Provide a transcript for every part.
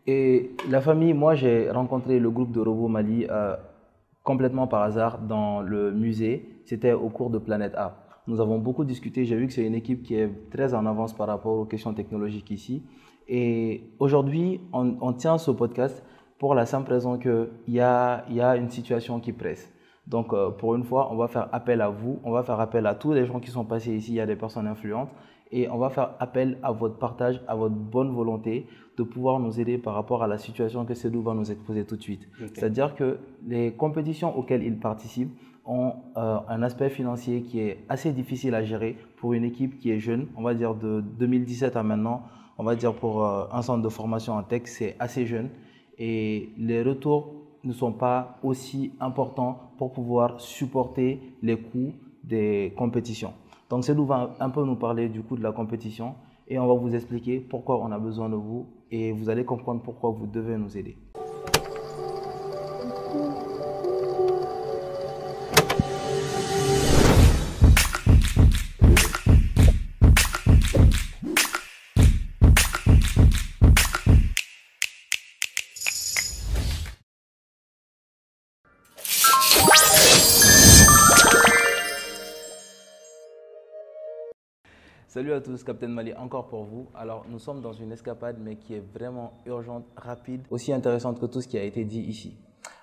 Et la famille, moi j'ai rencontré le groupe de Robo Mali complètement par hasard dans le musée. C'était au cours de Planète A. Nous avons beaucoup discuté. J'ai vu que c'est une équipe qui est très en avance par rapport aux questions technologiques ici. Et aujourd'hui, on tient ce podcast pour la simple raison qu'il y a une situation qui presse. Donc, pour une fois, on va faire appel à vous, on va faire appel à tous les gens qui sont passés ici, il y a des personnes influentes, et on va faire appel à votre partage, à votre bonne volonté de pouvoir nous aider par rapport à la situation que Cédou va nous exposer tout de suite. Okay. C'est-à-dire que les compétitions auxquelles il participe ont un aspect financier qui est assez difficile à gérer pour une équipe qui est jeune, on va dire de 2017 à maintenant, on va dire pour un centre de formation en tech, c'est assez jeune, et les retours ne sont pas aussi importants pour pouvoir supporter les coûts des compétitions. Donc Cédou va un peu nous parler du coût de la compétition et on va vous expliquer pourquoi on a besoin de vous et vous allez comprendre pourquoi vous devez nous aider. Salut à tous, Captain Mali, encore pour vous. Alors, nous sommes dans une escapade, mais qui est vraiment urgente, rapide, aussi intéressante que tout ce qui a été dit ici.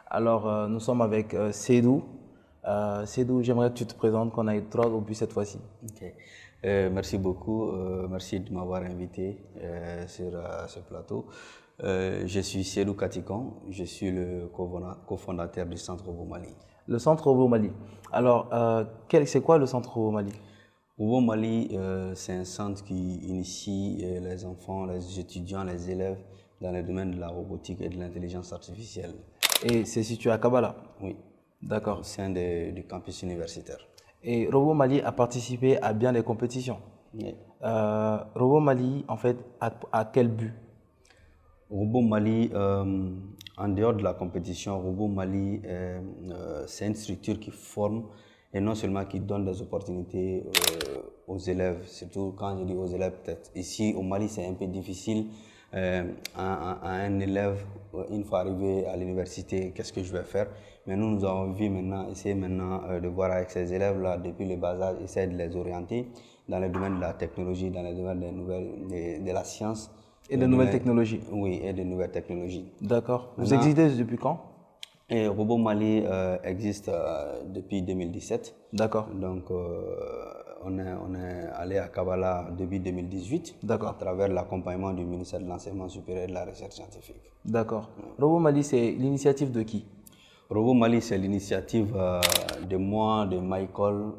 Alors, nous sommes avec Cédou. Cédou, j'aimerais que tu te présentes, qu'on aille droit au but cette fois-ci. Okay. Merci beaucoup, merci de m'avoir invité sur ce plateau. Je suis Cédou Katikon, je suis le cofondateur du Centre Robo Mali. Le Centre Robo Mali. Alors, c'est quoi le Centre Robo Mali? Robo Mali, c'est un centre qui initie les enfants, les étudiants, les élèves dans le domaine de la robotique et de l'intelligence artificielle. Et c'est situé à Kabbalah? Oui. D'accord. Au sein du campus universitaire. Et Robo Mali a participé à bien des compétitions. Oui. Robo Mali, en fait, à quel but? Robo Mali, en dehors de la compétition, Robo Mali, c'est une structure qui forme et non seulement qui donne des opportunités aux élèves, surtout quand je dis aux élèves, peut-être ici au Mali c'est un peu difficile à un élève, une fois arrivé à l'université, qu'est-ce que je vais faire? Mais nous avons vu maintenant, essayer maintenant de voir avec ces élèves-là depuis le bas âge, essayer de les orienter dans le domaine de la technologie, dans le domaine des nouvelles, de la science. Et de nouvelles technologies? Oui, et de nouvelles technologies. D'accord. Vous existez depuis quand? Et Robo Mali existe depuis 2017. D'accord. Donc, on est allé à Kabbalah début 2018. D'accord. À travers l'accompagnement du ministère de l'Enseignement supérieur et de la Recherche scientifique. D'accord. Robo Mali, c'est l'initiative de qui? Robo Mali, c'est l'initiative de moi, de Michael,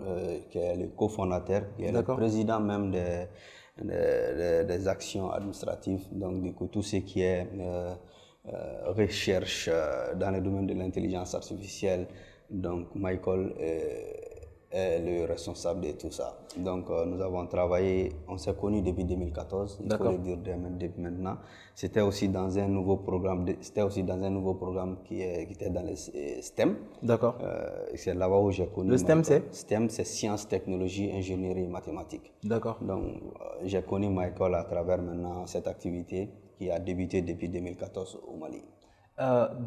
qui est le cofondateur, qui est le président même des actions administratives. Donc, du coup, tout ce qui est recherche dans le domaine de l'intelligence artificielle. Donc, Michael est le responsable de tout ça. Donc, nous avons travaillé, on s'est connus depuis 2014, il faut le dire depuis maintenant. C'était aussi dans un nouveau programme, qui était dans les STEM. D'accord. C'est là-bas où j'ai connu. Le STEM, c'est? STEM, c'est sciences, technologie, ingénierie et mathématiques. D'accord. Donc, j'ai connu Michael à travers maintenant cette activité qui a débuté depuis 2014 au Mali.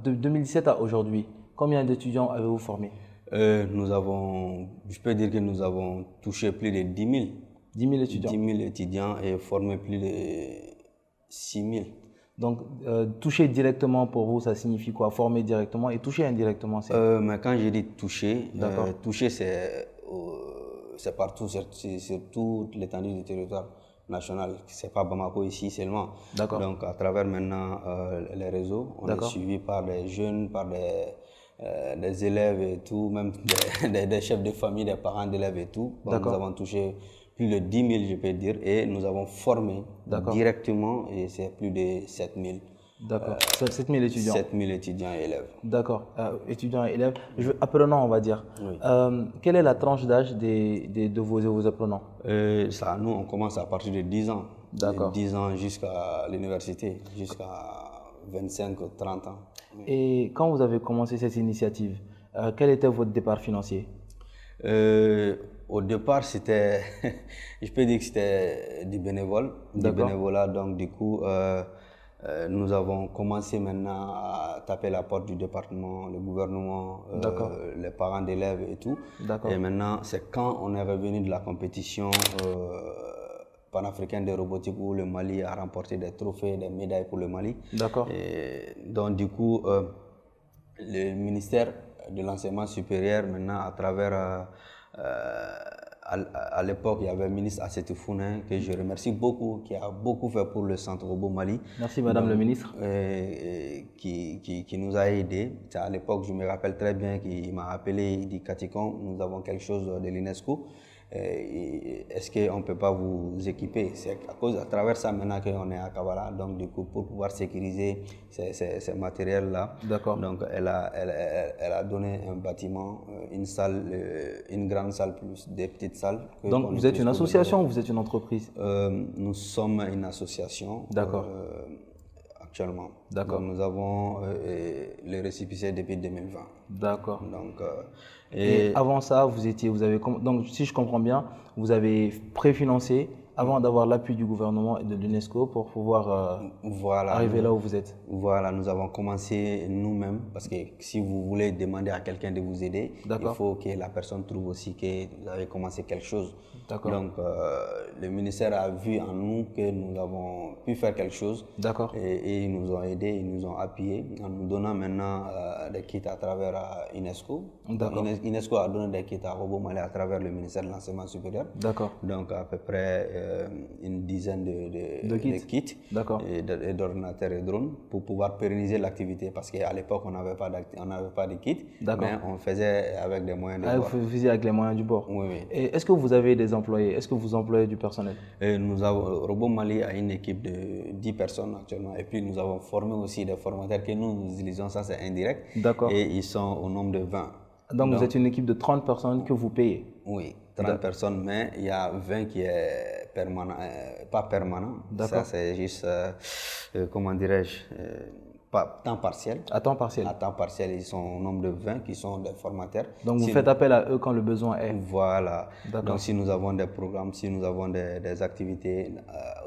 De 2017 à aujourd'hui, combien d'étudiants avez-vous formé? Je peux dire que nous avons touché plus de 10 000. 10 000 étudiants? 10 000 étudiants et formé plus de 6 000. Donc, toucher directement pour vous, ça signifie quoi? Former directement et toucher indirectement, c'est? Mais quand je dis toucher, toucher c'est partout, sur toute l'étendue du territoire national. C'est pas Bamako ici seulement. D'accord. Donc, à travers maintenant les réseaux, on est suivi par des jeunes, par des élèves et tout, même des chefs de famille, des parents d'élèves et tout. Donc, nous avons touché plus de 10 000, je peux dire, et nous avons formé directement, et c'est plus de 7 000. D'accord. 7 000 étudiants? 7 000 étudiants et élèves. D'accord. Étudiants et élèves. Apprenants, on va dire. Oui. Quelle est la tranche d'âge de vos apprenants? Ça, nous, on commence à partir de 10 ans. D'accord. De 10 ans jusqu'à l'université, jusqu'à 25 ou 30 ans. Oui. Et quand vous avez commencé cette initiative, quel était votre départ financier? Au départ, c'était, je peux dire que c'était du bénévolat. Donc, du coup, Nous avons commencé maintenant à taper la porte du département, le gouvernement, les parents d'élèves et tout. Et maintenant, c'est quand on est revenu de la compétition panafricaine de robotique où le Mali a remporté des trophées, des médailles pour le Mali. D'accord. Et donc, du coup, le ministère de l'enseignement supérieur, maintenant, à travers... à l'époque, il y avait le ministre Assetou Founin, que je remercie beaucoup, qui a beaucoup fait pour le Centre Robot Mali. Merci Madame le ministre. Qui nous a aidés. À l'époque, je me rappelle très bien qu'il m'a appelé, il dit Katikon, nous avons quelque chose de l'UNESCO. Est-ce qu'on ne peut pas vous équiper? C'est à travers ça maintenant qu'on est à Kavala, donc du coup pour pouvoir sécuriser ces matériels-là. D'accord. Donc elle a donné un bâtiment, une salle, une grande salle plus des petites salles. Donc vous êtes une association ou vous êtes une entreprise? Nous sommes une association. D'accord. Actuellement. D'accord. Donc nous avons les récépissés depuis 2020. D'accord. Donc, et avant ça, donc si je comprends bien, vous avez préfinancé avant d'avoir l'appui du gouvernement et de l'UNESCO pour pouvoir arriver là où vous êtes. Voilà, nous avons commencé nous-mêmes parce que si vous voulez demander à quelqu'un de vous aider, il faut que la personne trouve aussi que vous avez commencé quelque chose. Donc, le ministère a vu en nous que nous avons pu faire quelque chose. Et ils nous ont aidés, ils nous ont appuyés en nous donnant maintenant des kits à travers UNESCO. UNESCO a donné des kits à Robot Mali à travers le ministère de l'Enseignement supérieur. Donc, à peu près une dizaine de kits et d'ordinateurs et drones pour pouvoir pérenniser l'activité parce qu'à l'époque on n'avait pas de kits, mais on faisait avec des moyens du bord. Vous faisiez avec les moyens du bord. Oui. Et est-ce que vous avez des employés? Est-ce que vous employez du personnel? Robot Mali a une équipe de 10 personnes actuellement et puis nous avons formé aussi des formateurs que nous utilisons, ça c'est indirect. Et ils sont au nombre de 20. Donc vous êtes une équipe de 30 personnes que vous payez? Oui, 30 personnes, mais il y a 20 qui est permanent, pas permanent. Ça, c'est juste, comment dirais-je, temps partiel. À temps partiel? À temps partiel, ils sont au nombre de 20 qui sont des formateurs. Donc vous faites appel à eux quand le besoin est? Voilà. Donc si nous avons des programmes, si nous avons des activités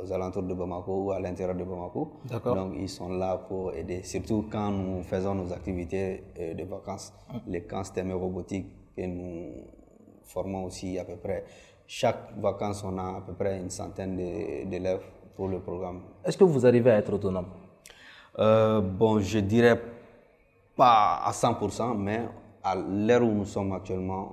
aux alentours de Bamako ou à l'intérieur de Bamako, donc ils sont là pour aider. Surtout quand nous faisons nos activités de vacances, les camps STEM et robotiques que nous formons aussi à peu près. Chaque vacances, on a à peu près une centaine d'élèves pour le programme. Est-ce que vous arrivez à être autonome? Bon, je dirais pas à 100%, mais à l'heure où nous sommes actuellement,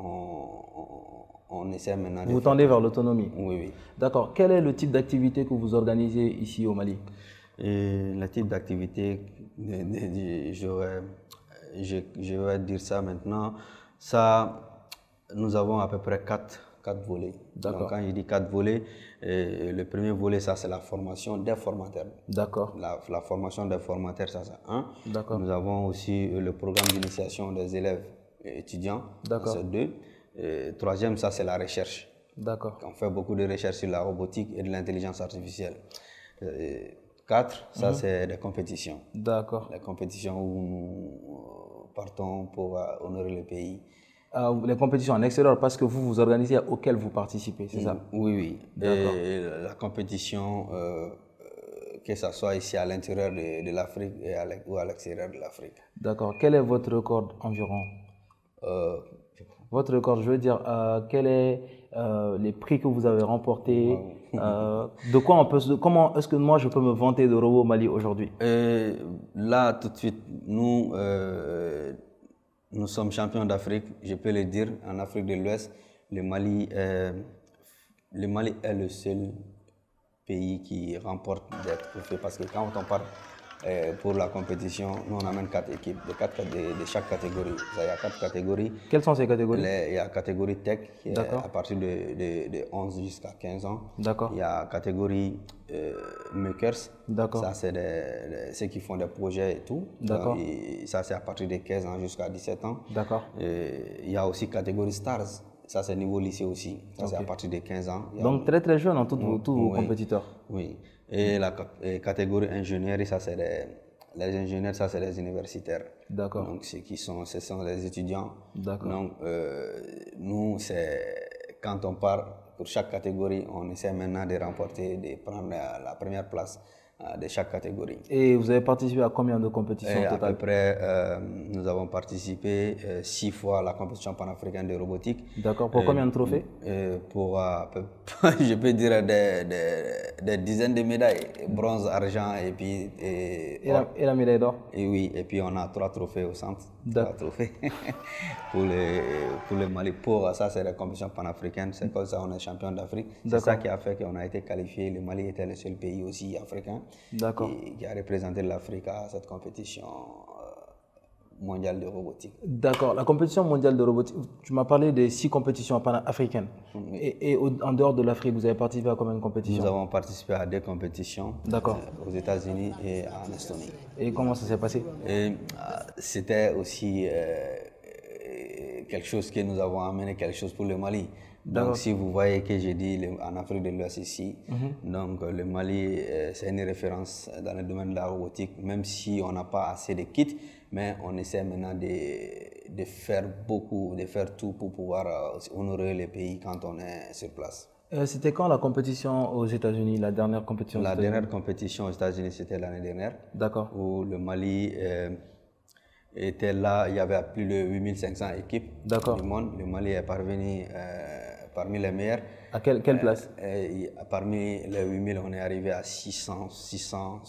on essaie maintenant de... Vous tendez vers l'autonomie? Oui. D'accord. Quel est le type d'activité que vous organisez ici au Mali? Le type d'activité, je vais dire ça maintenant, nous avons à peu près 4 volets. Donc quand je dis 4 volets, le premier volet, ça c'est la formation des formateurs. La formation des formateurs, ça c'est un. Nous avons aussi le programme d'initiation des élèves et étudiants, ça c'est 2. Troisième, ça c'est la recherche. On fait beaucoup de recherches sur la robotique et de l'intelligence artificielle. 4, ça c'est des compétitions. Les compétitions où nous partons pour honorer le pays. Les compétitions en extérieur, parce que vous organisez auxquelles vous participez, c'est ça? Oui. Et la compétition, que ce soit ici à l'intérieur de l'Afrique ou à l'extérieur de l'Afrique. D'accord. Quel est votre record environ? Votre record, je veux dire, quel est les prix que vous avez remportés? Comment est-ce que moi je peux me vanter de Robot Mali aujourd'hui? Là, tout de suite, nous sommes champions d'Afrique, je peux le dire, en Afrique de l'Ouest. Le Mali est le seul pays qui remporte des trophées parce que quand on part pour la compétition, nous on amène 4 équipes de chaque catégorie. Il y a 4 catégories. Quelles sont ces catégories? Il y a catégorie tech qui est à partir de 11 jusqu'à 15 ans. Il y a catégorie makers. Ça c'est ceux qui font des projets et tout. Et ça c'est à partir de 15 ans jusqu'à 17 ans. Il y a aussi catégorie stars. Ça c'est niveau lycée aussi. Ça c'est à partir de 15 ans. Donc très très jeune, tous vos compétiteurs. Oui. Et la catégorie ingénierie, ça c'est les ingénieurs, ça c'est les universitaires. Donc ce sont les étudiants. Donc nous, quand on part pour chaque catégorie, on essaie maintenant de remporter, de prendre la première place de chaque catégorie. Et vous avez participé à combien de compétitions À totales? peu près, nous avons participé 6 fois à la compétition panafricaine de robotique. D'accord. Pour combien de trophées? Pour, je peux dire, des dizaines de médailles, bronze, argent et puis or. Et la médaille d'or? Et oui, et puis on a 3 trophées au centre. 3 trophées pour le Mali. Pour ça, c'est la compétition panafricaine. C'est comme ça on est champion d'Afrique. C'est ça qui a fait qu'on a été qualifié. Le Mali était le seul pays aussi africain qui a représenté l'Afrique à cette compétition mondiale de robotique. D'accord. La compétition mondiale de robotique, tu m'as parlé des 6 compétitions africaines. Et en dehors de l'Afrique, vous avez participé à combien de compétitions? Nous avons participé à 2 compétitions aux États-Unis et en Estonie. Et comment ça s'est passé? C'était aussi quelque chose que nous avons amené, quelque chose pour le Mali. Donc, si vous voyez que j'ai dit en Afrique de l'Ouest ici, donc le Mali, c'est une référence dans le domaine de la robotique, même si on n'a pas assez de kits, mais on essaie maintenant de faire beaucoup, de faire tout pour pouvoir honorer le pays quand on est sur place. C'était quand la compétition aux États-Unis, la dernière compétition? La dernière compétition aux États-Unis, c'était l'année dernière. D'accord. Où le Mali était là, il y avait plus de 8500 équipes du monde. Le Mali est parvenu parmi les meilleurs. À quelle place? Parmi les 8000, on est arrivé à 600.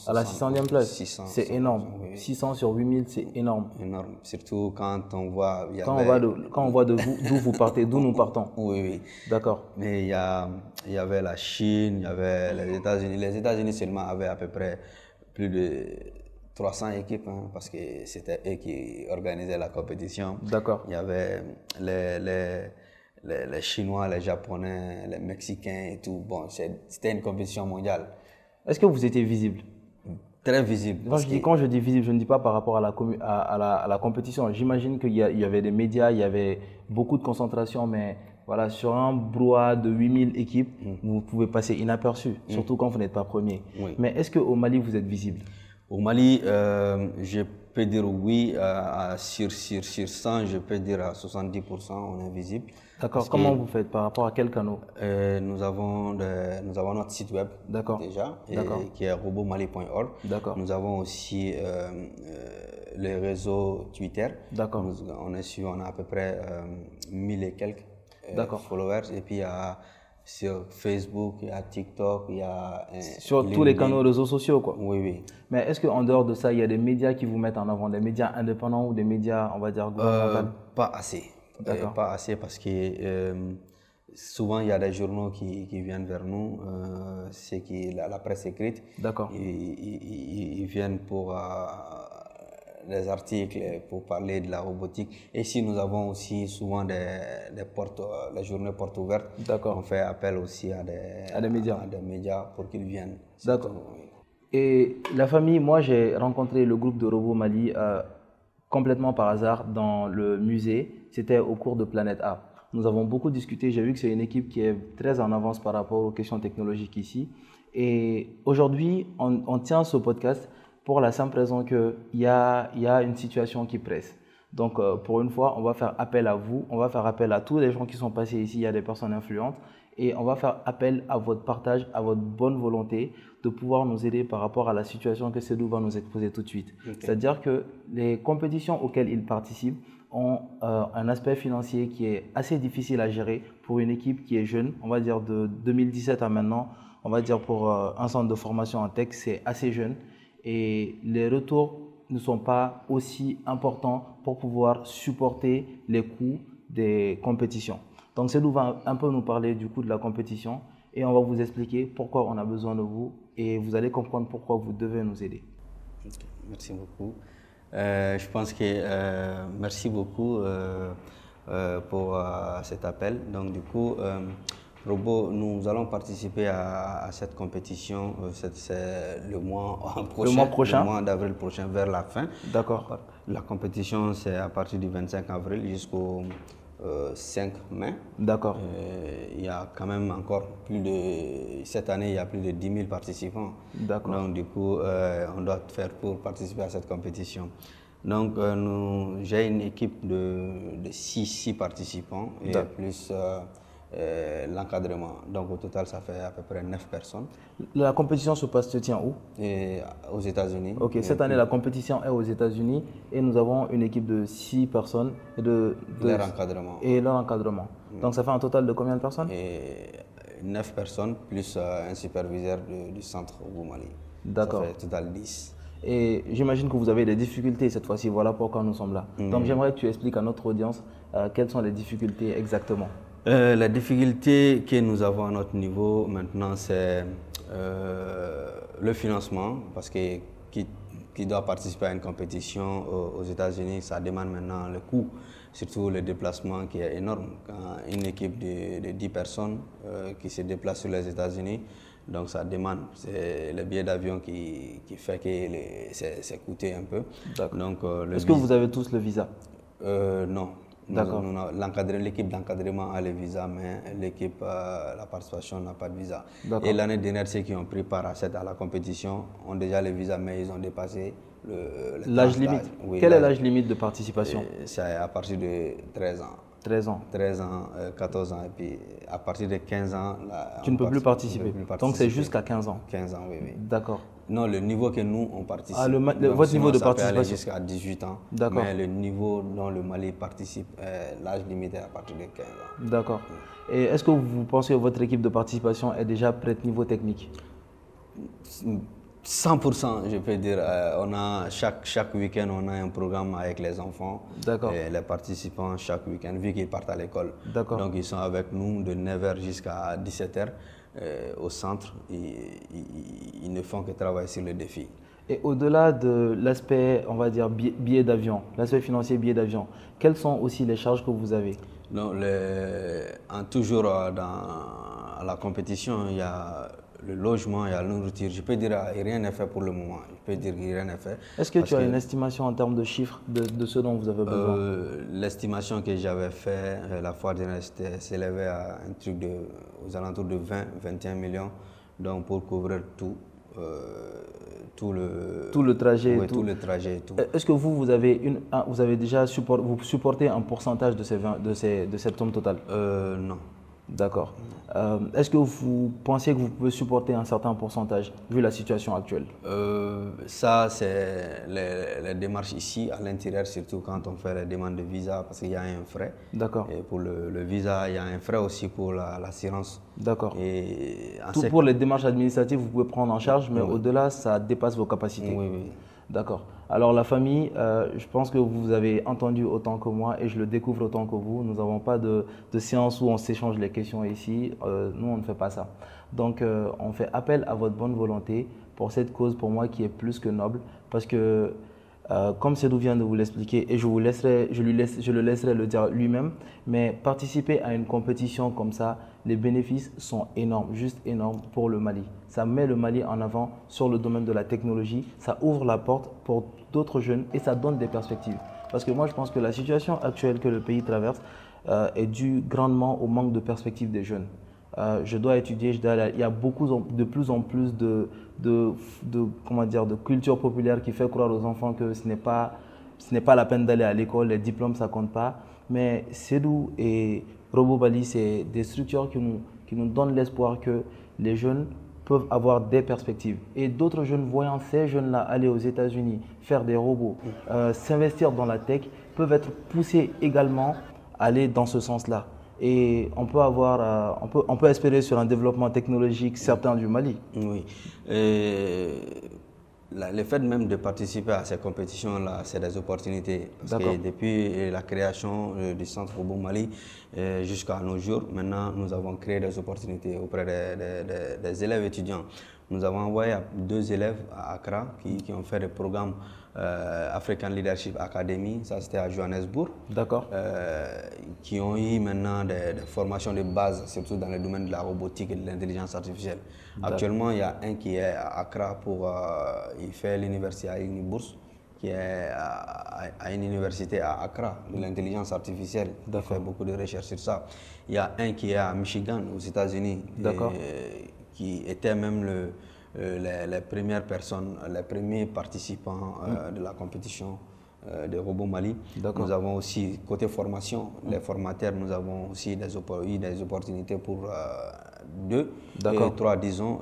À la 600e place? 600. C'est énorme. Oui. 600 sur 8000, c'est énorme. Énorme. Surtout quand on voit... Quand on voit d'où vous partez, d'où nous partons. Oui. D'accord. Mais il y avait la Chine, il y avait les États-Unis. Les États-Unis seulement avaient à peu près plus de 300 équipes, parce que c'était eux qui organisaient la compétition. D'accord. Il y avait les Chinois, les Japonais, les Mexicains et tout. Bon, c'était une compétition mondiale. Est-ce que vous étiez visible? Très visible. Quand je dis visible, je ne dis pas par rapport à la compétition. J'imagine qu'il y avait des médias, il y avait beaucoup de concentration, mais voilà, sur un brouhaha de 8000 équipes, vous pouvez passer inaperçu, surtout quand vous n'êtes pas premier. Oui. Mais est-ce qu'au Mali, vous êtes visible? Au Mali, je peux dire oui, sur 100, je peux dire à 70%, on est visible. D'accord. Comment vous faites? Par rapport à quel canal? Nous avons notre site web déjà, qui est robomali.org. Nous avons aussi les réseaux Twitter. D'accord. On a à peu près 1000 et quelques followers. Et puis, sur Facebook, il y a TikTok, il y a... sur LinkedIn. Tous les canaux réseaux sociaux, quoi. Oui. Mais est-ce qu'en dehors de ça, il y a des médias qui vous mettent en avant, des médias indépendants ou des médias, on va dire, gouvernementaux? Pas assez. Pas assez parce que souvent, il y a des journaux qui viennent vers nous, c'est la presse écrite. D'accord. Ils viennent pour des articles pour parler de la robotique. Et si nous avons aussi souvent les journées portes ouvertes, on fait appel aussi à des médias pour qu'ils viennent. D'accord. Et la famille, moi j'ai rencontré le groupe de Robo Mali complètement par hasard dans le musée. C'était au cours de Planète A. Nous avons beaucoup discuté. J'ai vu que c'est une équipe qui est très en avance par rapport aux questions technologiques ici. Et aujourd'hui, on tient ce podcast pour la simple raison qu'il y a une situation qui presse. Donc, pour une fois, on va faire appel à vous, on va faire appel à tous les gens qui sont passés ici, il y a des personnes influentes, et on va faire appel à votre partage, à votre bonne volonté de pouvoir nous aider par rapport à la situation que Cédou va nous exposer tout de suite. Okay. C'est-à-dire que les compétitions auxquelles ils participent ont un aspect financier qui est assez difficile à gérer pour une équipe qui est jeune, on va dire de 2017 à maintenant, on va dire pour un centre de formation en tech, c'est assez jeune. Et les retours ne sont pas aussi importants pour pouvoir supporter les coûts des compétitions. Donc, Cédou va un peu nous parler du coût de la compétition et on va vous expliquer pourquoi on a besoin de vous et vous allez comprendre pourquoi vous devez nous aider. Okay. Merci beaucoup. Je pense que merci beaucoup pour cet appel. Donc, du coup, Robo, nous allons participer à cette compétition, c'est le mois prochain, le mois d'avril prochain, vers la fin. D'accord. La compétition, c'est à partir du 25 avril jusqu'au 5 mai. D'accord. Il y a quand même encore cette année, il y a plus de 10 000 participants. D'accord. Donc, du coup, on doit faire pour participer à cette compétition. Donc, j'ai une équipe de 6 participants et plus l'encadrement. Donc au total, ça fait à peu près 9 personnes. La compétition se tient où? Et aux États-Unis. Ok, cette année, la compétition est aux États-Unis et nous avons une équipe de 6 personnes leur encadrement. Et leur encadrement. Donc ça fait un total de combien de personnes? Et 9 personnes plus un superviseur du centre au Mali. D'accord. Ça fait total 10. Et j'imagine que vous avez des difficultés cette fois-ci, voilà pourquoi nous sommes là. Donc j'aimerais que tu expliques à notre audience quelles sont les difficultés exactement. La difficulté que nous avons à notre niveau maintenant, c'est le financement, parce que qui doit participer à une compétition aux États-Unis, ça demande maintenant le coût, surtout le déplacement qui est énorme. Quand une équipe de 10 personnes qui se déplace sur les États-Unis, donc ça demande, c'est le billet d'avion qui fait que c'est coûté un peu. Est-ce que vous avez tous le visa? Non. D'accord. L'équipe d'encadrement a le visa, mais l'équipe, la participation n'a pas de visa. D'accord. Et l'année dernière, ceux qui ont pris part à la compétition ont déjà le visa, mais ils ont dépassé l'âge limite. Oui, quel est l'âge limite de participation? C'est à partir de 13 ans. 13 ans. 13 ans, 14 ans, et puis à partir de 15 ans, là, tu ne peux plus participer. Donc c'est jusqu'à 15 ans. 15 ans, oui. D'accord. Non, le niveau que nous, on participe. Votre niveau de participation peut aller jusqu'à 18 ans. D'accord. Mais le niveau dont le Mali participe, l'âge limite est à partir de 15 ans. D'accord. Et est-ce que vous pensez que votre équipe de participation est déjà prête niveau technique? 100%, je peux dire. On a chaque week-end, on a un programme avec les enfants. D'accord. Et les participants chaque week-end, vu qu'ils partent à l'école. D'accord. Donc ils sont avec nous de 9h jusqu'à 17h au centre. Ils ne font que travailler sur le défi. Et au-delà de l'aspect, on va dire, billet d'avion, l'aspect financier billet d'avion, quelles sont aussi les charges que vous avez? Non, toujours dans la compétition, il y a le logement, il y a la nourriture. Je peux dire que rien n'est fait pour le moment. Je peux dire que rien n'est fait. Est-ce que tu as une estimation en termes de chiffres de ce dont vous avez besoin? L'estimation que j'avais fait la fois dernière s'élevait à un truc aux alentours de 20-21 millions. Donc pour couvrir tout le trajet. Oui, tout le trajet et tout. Est-ce que vous avez déjà supporté un pourcentage de cette somme totale? Non. D'accord. Est-ce que vous pensez que vous pouvez supporter un certain pourcentage vu la situation actuelle? Ça, c'est les démarches ici, à l'intérieur, surtout quand on fait les demandes de visa, parce qu'il y a un frais. D'accord. Et pour le visa, il y a un frais aussi pour l'assurance. D'accord. Pour les démarches administratives, vous pouvez prendre en charge, mais oui. Au-delà, ça dépasse vos capacités. Oui, oui. D'accord. Alors la famille, je pense que vous avez entendu autant que moi et je le découvre autant que vous. Nous n'avons pas de séance où on s'échange les questions ici. Nous, on ne fait pas ça. Donc, on fait appel à votre bonne volonté pour cette cause, pour moi, qui est plus que noble. Parce que, comme Seydou vient de vous l'expliquer, et je le laisserai le dire lui-même, mais participer à une compétition comme ça, les bénéfices sont énormes, juste énormes pour le Mali. Ça met le Mali en avant sur le domaine de la technologie, ça ouvre la porte pour d'autres jeunes et ça donne des perspectives. Parce que moi, je pense que la situation actuelle que le pays traverse est due grandement au manque de perspectives des jeunes. Je dois étudier, il y a de plus en plus de culture populaire qui fait croire aux enfants que ce n'est pas la peine d'aller à l'école, les diplômes, ça ne compte pas. Mais Seydou et Robo Mali, c'est des structures qui nous donnent l'espoir que les jeunes peuvent avoir des perspectives. Et d'autres jeunes, voyant ces jeunes-là aller aux États-Unis, faire des robots, s'investir dans la tech, peuvent être poussés également à aller dans ce sens-là. Et on peut espérer sur un développement technologique certain du Mali. Oui. Le fait même de participer à ces compétitions-là, c'est des opportunités. Parce que depuis la création du Centre Robo Mali jusqu'à nos jours, maintenant, nous avons créé des opportunités auprès des élèves étudiants. Nous avons envoyé 2 élèves à Accra qui ont fait des programmes African Leadership Academy, ça c'était à Johannesburg. D'accord. Qui ont eu maintenant des formations de base, surtout dans le domaine de la robotique et de l'intelligence artificielle. Actuellement, il y a un qui est à Accra il fait l'université à une bourse, qui est à une université à Accra de l'intelligence artificielle. Il fait beaucoup de recherches sur ça. Il y a un qui est à Michigan, aux États-Unis, qui était même les premières personnes, les premiers participants de la compétition de Robo Mali. D'accord. Nous avons aussi, côté formation, les formateurs, nous avons aussi eu des opportunités pour 2 et 3, disons,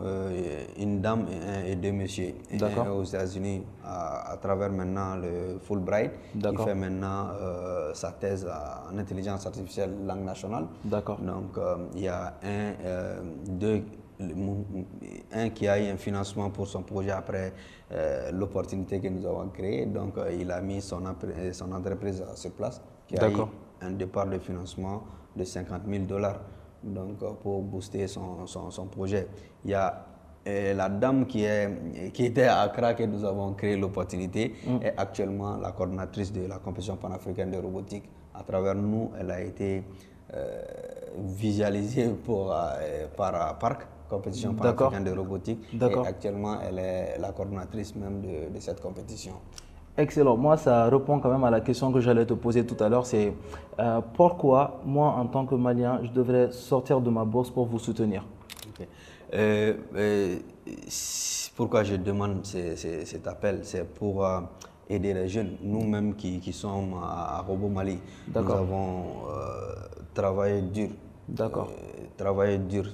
une dame et 2 messieurs. Un aux États-Unis à travers maintenant le Fulbright, qui fait maintenant sa thèse en intelligence artificielle langue nationale. D'accord. Donc, il y a un qui a eu un financement pour son projet après l'opportunité que nous avons créée. Donc, il a mis son entreprise sur place, qui a eu un départ de financement de $50,000 donc, pour booster son projet. Il y a la dame qui était à Accra, que nous avons créé l'opportunité, est actuellement la coordonnatrice de la compétition panafricaine de robotique. À travers nous, elle a été visualisée par Parc, compétition panafricaine de robotique. Et actuellement, elle est la coordonnatrice même de cette compétition. Excellent. Moi, ça répond quand même à la question que j'allais te poser tout à l'heure. C'est pourquoi moi, en tant que Malien, je devrais sortir de ma bourse pour vous soutenir? Pourquoi je demande cet appel? C'est pour aider les jeunes. Nous-mêmes qui sommes à Robo Mali, nous avons travaillé dur. Travailler dur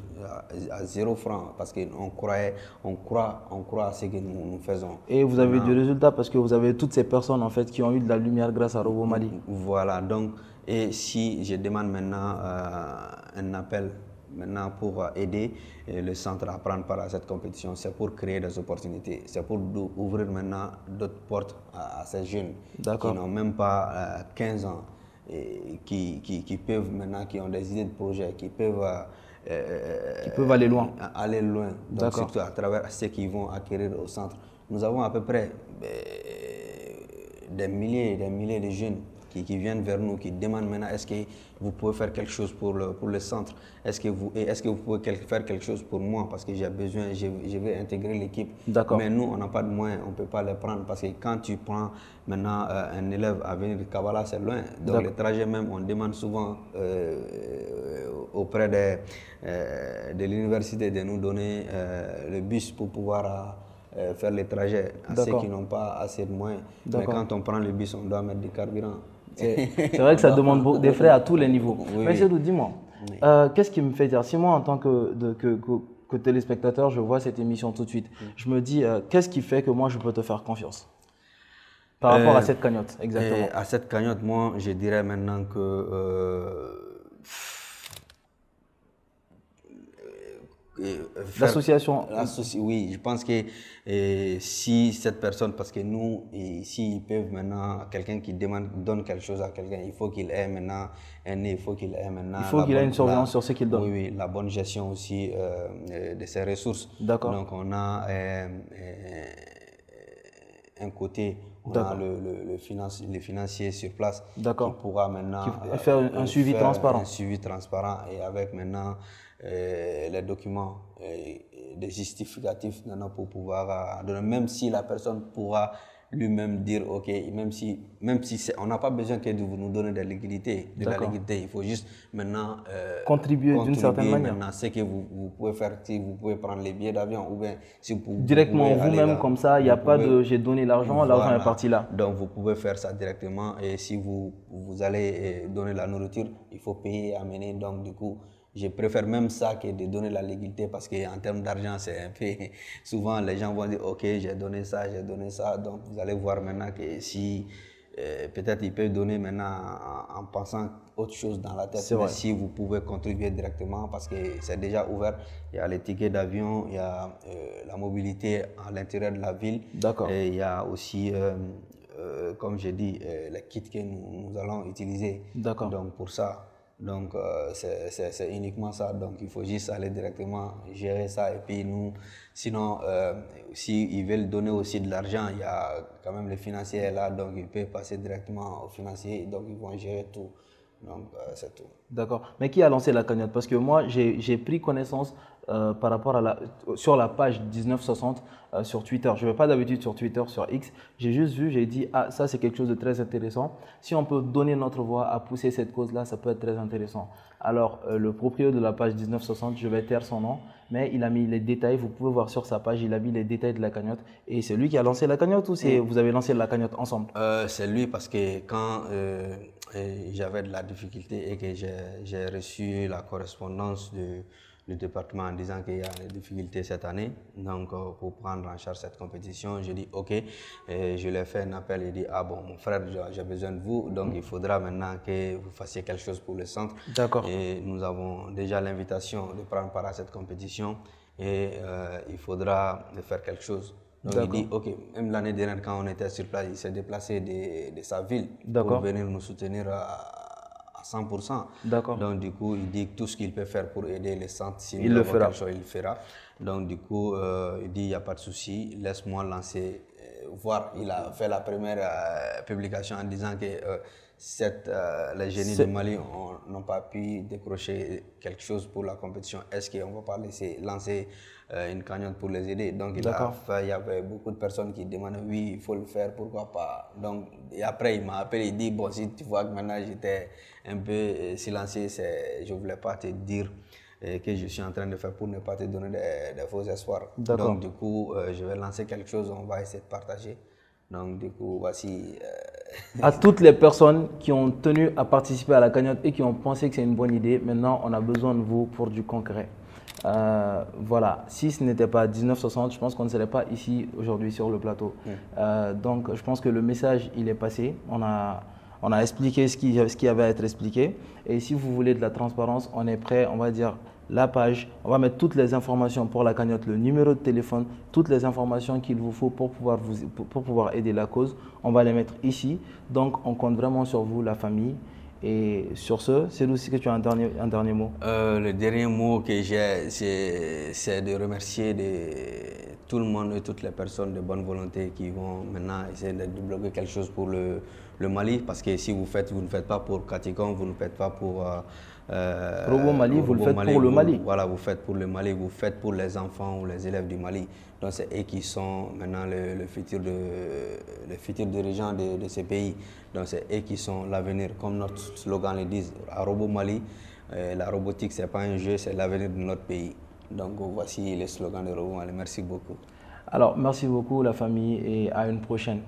à 0 franc parce qu'on croit à ce que nous faisons. Et vous avez du résultat parce que vous avez toutes ces personnes en fait qui ont eu de la lumière grâce à Robo Mali. Voilà, donc, et si je demande maintenant un appel maintenant pour aider le centre à prendre part à cette compétition, c'est pour créer des opportunités, c'est pour ouvrir maintenant d'autres portes à ces jeunes qui n'ont même pas 15 ans. Et qui peuvent maintenant, qui ont des idées de projet, qui peuvent aller loin. Donc surtout à travers ce qu'ils vont acquérir au centre. Nous avons à peu près des milliers de jeunes qui viennent vers nous, qui demandent maintenant est-ce que vous pouvez faire quelque chose pour le centre, est-ce que vous pouvez faire quelque chose pour moi parce que j'ai besoin, je vais intégrer l'équipe. Mais nous, on n'a pas de moyens, on ne peut pas les prendre parce que quand tu prends maintenant un élève à venir de Kabbalah, c'est loin. Donc le trajet même, on demande souvent auprès de l'université de nous donner le bus pour pouvoir faire les trajets à ceux qui n'ont pas assez de moyens. Mais quand on prend le bus, on doit mettre du carburant. C'est vrai que ça demande des frais à tous les niveaux. Mais Seydou, dis-moi, qu'est-ce qui me fait dire, si moi en tant que téléspectateur, je vois cette émission tout de suite, je me dis, qu'est-ce qui fait que moi je peux te faire confiance par rapport à cette cagnotte, exactement? À cette cagnotte, moi je dirais maintenant que l'association. Oui, je pense que si cette personne, parce que nous, s'ils peuvent maintenant, quelqu'un qui donne quelque chose à quelqu'un, il faut qu'il ait maintenant un nez, il faut qu'il ait maintenant. Il faut qu'il ait une surveillance sur ce qu'il donne. Oui, la bonne gestion aussi de ses ressources. D'accord. Donc on a un côté, on a le financier sur place qui pourra maintenant faire un suivi transparent. Un suivi transparent et avec maintenant les documents des justificatifs pour pouvoir donner, même si la personne pourra lui-même dire ok, même si on n'a pas besoin que vous nous donnez de la liquidité, il faut juste maintenant contribuer d'une certaine manière. Maintenant, ce que vous pouvez faire, si vous pouvez prendre les billets d'avion ou bien si vous directement vous-même comme ça, il n'y a pas de j'ai donné l'argent, l'argent est parti là. Donc vous pouvez faire ça directement et si vous allez donner la nourriture, il faut payer et amener, donc du coup je préfère même ça que de donner la liquidité parce qu'en termes d'argent, c'est un peu. Souvent, les gens vont dire ok, j'ai donné ça. Donc, vous allez voir maintenant que si peut-être ils peuvent donner maintenant en pensant autre chose dans la tête. Mais si vous pouvez contribuer directement parce que c'est déjà ouvert, il y a les tickets d'avion, il y a la mobilité à l'intérieur de la ville. Et il y a aussi. Comme j'ai dit, les kits que nous allons utiliser. Donc pour ça. Donc c'est uniquement ça, donc il faut juste aller directement gérer ça et puis nous, sinon s'ils veulent donner aussi de l'argent, il y a quand même le financier là, donc ils peuvent passer directement au financier, donc ils vont gérer tout. Donc, c'est tout. D'accord. Mais qui a lancé la cagnotte? Parce que moi, j'ai pris connaissance par rapport à sur la page 1960 sur Twitter. Je ne vais pas d'habitude sur Twitter, sur X. J'ai juste vu, j'ai dit, ah, ça c'est quelque chose de très intéressant. Si on peut donner notre voix à pousser cette cause-là, ça peut être très intéressant. Alors, le propriétaire de la page 1960, je vais taire son nom, mais il a mis les détails. Vous pouvez voir sur sa page, il a mis les détails de la cagnotte. Et c'est lui qui a lancé la cagnotte ou vous avez lancé la cagnotte ensemble? C'est lui parce que quand j'avais de la difficulté et que j'ai reçu la correspondance du département en disant qu'il y a des difficultés cette année, donc pour prendre en charge cette compétition, je dis ok, et je lui ai fait un appel, il dit ah bon mon frère j'ai besoin de vous, donc il faudra maintenant que vous fassiez quelque chose pour le centre. D'accord. Et nous avons déjà l'invitation de prendre part à cette compétition et il faudra faire quelque chose. Donc il dit, ok, même l'année dernière quand on était sur place, il s'est déplacé de sa ville pour venir nous soutenir à 100%. Donc du coup, il dit que tout ce qu'il peut faire pour aider les centres, s'il le fera. Quelque chose, il le fera. Donc du coup, il dit, il n'y a pas de souci, laisse-moi lancer, voir. Il a fait la première publication en disant que les génies du Mali n'ont pas pu décrocher quelque chose pour la compétition. Est-ce qu'on ne va pas laisser lancer une cagnotte pour les aider? Donc il y avait beaucoup de personnes qui demandaient oui, il faut le faire, pourquoi pas. Donc, et après il m'a appelé, il dit bon, si tu vois que maintenant j'étais un peu silencieux, je ne voulais pas te dire que je suis en train de faire pour ne pas te donner des faux espoirs. Donc du coup, je vais lancer quelque chose, on va essayer de partager. Donc du coup, voici... À toutes les personnes qui ont tenu à participer à la cagnotte et qui ont pensé que c'est une bonne idée, maintenant on a besoin de vous pour du concret. Voilà, si ce n'était pas 1960, je pense qu'on ne serait pas ici aujourd'hui sur le plateau. Donc je pense que le message il est passé, on a expliqué ce qui avait à être expliqué. Et si vous voulez de la transparence, on est prêt, on va dire la page, on va mettre toutes les informations pour la cagnotte, le numéro de téléphone, toutes les informations qu'il vous faut pour pouvoir aider la cause. On va les mettre ici. Donc on compte vraiment sur vous, la famille. Et sur ce, c'est aussi que tu as un dernier mot. Le dernier mot que j'ai, c'est de remercier tout le monde et toutes les personnes de bonne volonté qui vont maintenant essayer de débloquer quelque chose pour le Mali. Parce que si vous ne faites pas pour Katikon, vous ne faites pas pour Robo Mali, vous le faites pour le Mali. Voilà, vous faites pour le Mali, vous faites pour les enfants ou les élèves du Mali. Donc c'est eux qui sont maintenant le futur dirigeant de ces pays. Donc c'est eux qui sont l'avenir, comme notre slogan le dit, à Robo Mali, la robotique c'est pas un jeu, c'est l'avenir de notre pays. Donc voici le slogan de Robo Mali. Merci beaucoup. Alors merci beaucoup la famille et à une prochaine.